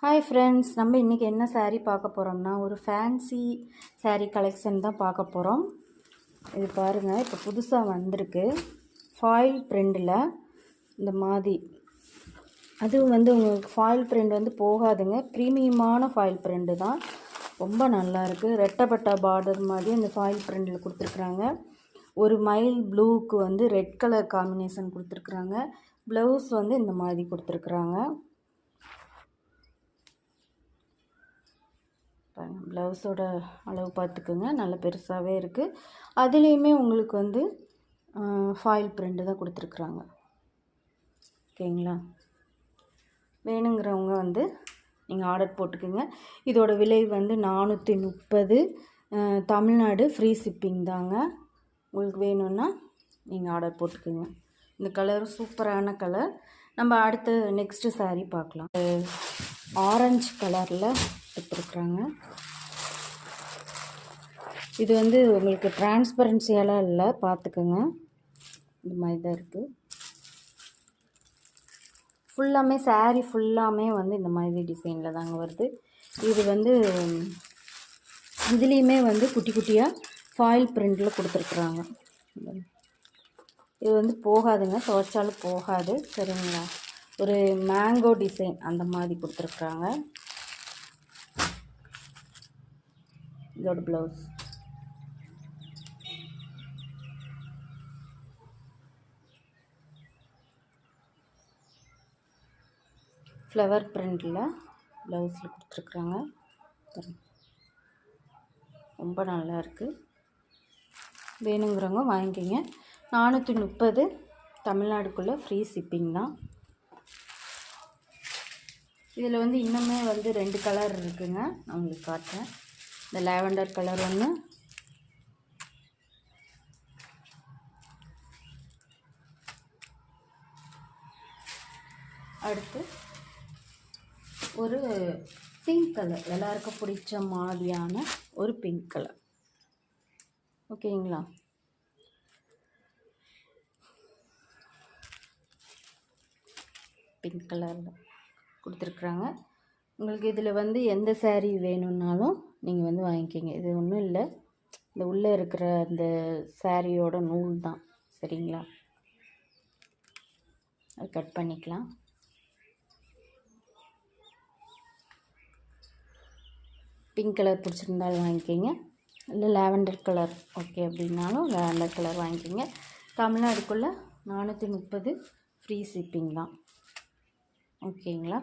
Hi friends, நம்ம இன்றைக்கி என்ன சாரீ பார்க்க போகிறோம்னா ஒரு ஃபேன்சி சாரீ கலெக்ஷன் தான் பார்க்க போகிறோம். இது பாருங்கள், இப்போ புதுசாக வந்திருக்கு ஃபாயில் பிரிண்டில் இந்த மாதிரி. அதுவும் உங்களுக்கு ஃபாயில் பிரிண்ட் போகாதுங்க, ப்ரீமியமான ஃபாயில் பிரிண்டு தான், ரொம்ப நல்லாயிருக்கு. ரெட்டப்பட்டா பார்டர் மாதிரி இந்த ஃபாயில் பிரிண்டில் கொடுத்துருக்குறாங்க. ஒரு மைல் ப்ளூவுக்கு ரெட் கலர் காம்பினேஷன் கொடுத்துருக்குறாங்க. ப்ளவுஸ் இந்த மாதிரி கொடுத்துருக்குறாங்க. ப்ளவுஸோட அளவு பார்த்துக்குங்க, நல்ல பெருசாகவே இருக்குது. அதுலேயுமே உங்களுக்கு ஃபாயில் பிரிண்ட் தான் கொடுத்துருக்குறாங்க. ஓகேங்களா? வேணுங்கிறவங்க நீங்கள் ஆர்டர் போட்டுக்குங்க. இதோட விலை 430. தமிழ்நாடு ஃப்ரீ ஷிப்பிங் தாங்க. உங்களுக்கு வேணும்னா நீங்கள் ஆர்டர் போட்டுக்குங்க. இந்த கலர் சூப்பரான கலர். நம்ம அடுத்து நெக்ஸ்ட்டு சாரீ பார்க்கலாம். ஆரஞ்சு கலரில் எடுத்துருக்குறாங்க. இது உங்களுக்கு டிரான்ஸ்பரன்சியெல்லாம் இல்லை, பார்த்துக்கோங்க. இந்த மாதிரி தான் இருக்குது. ஃபுல்லாமே சாரீ ஃபுல்லாமே இந்த மாதிரி டிசைனில் தாங்க வருது. இது இதுலேயுமே குட்டி குட்டியாக ஃபாயில் பிரிண்டில் கொடுத்துருக்குறாங்க. இது போகாதுங்க, துவைச்சாலும் போகாது. சரிங்களா? ஒரு மேங்கோ டிசைன் அந்த மாதிரி கொடுத்துருக்குறாங்க. இதோட ப்ளவுஸ் ஃப்ளவர் பிரிண்டில் ப்ளவுஸில் கொடுத்துருக்குறாங்க. ரொம்ப நல்லா இருக்குது. வேணுங்கிறவங்க வாங்கிக்கிங்க. 430 தமிழ்நாடுக்குள்ளே ஃப்ரீ ஷிப்பிங் தான். இதில் இன்னுமே 2 கலர் இருக்குங்க, நான் உங்களுக்கு காட்டுறேன். இந்த லாவெண்டர் கலர் ஒன்று, அடுத்து ஒரு பிங்க் கலர், எல்லாருக்கும் பிடிச்ச மாதிரியான ஒரு பிங்க் கலர். ஓகேங்களா? பிங்க் கலரில் கொடுத்துருக்குறாங்க. உங்களுக்கு இதில் எந்த சாரீ வேணும்னாலும் நீங்கள் வாங்கிக்கிங்க. இது ஒன்றும் இல்லை, இந்த உள்ளே இருக்கிற இந்த சாரியோட நூல் தான். சரிங்களா? அது கட் பண்ணிக்கலாம். பிங்க் கலர் பிடிச்சிருந்தாலும் வாங்கிக்கிங்க, இல்லை லாவெண்டர் கலர் ஓகே அப்படின்னாலும் லாவெண்டர் கலர் வாங்கிக்கிங்க. தமிழ்நாடுக்குள்ளே 430 ஃப்ரீ ஷிப்பிங் தான். ஓகேங்களா?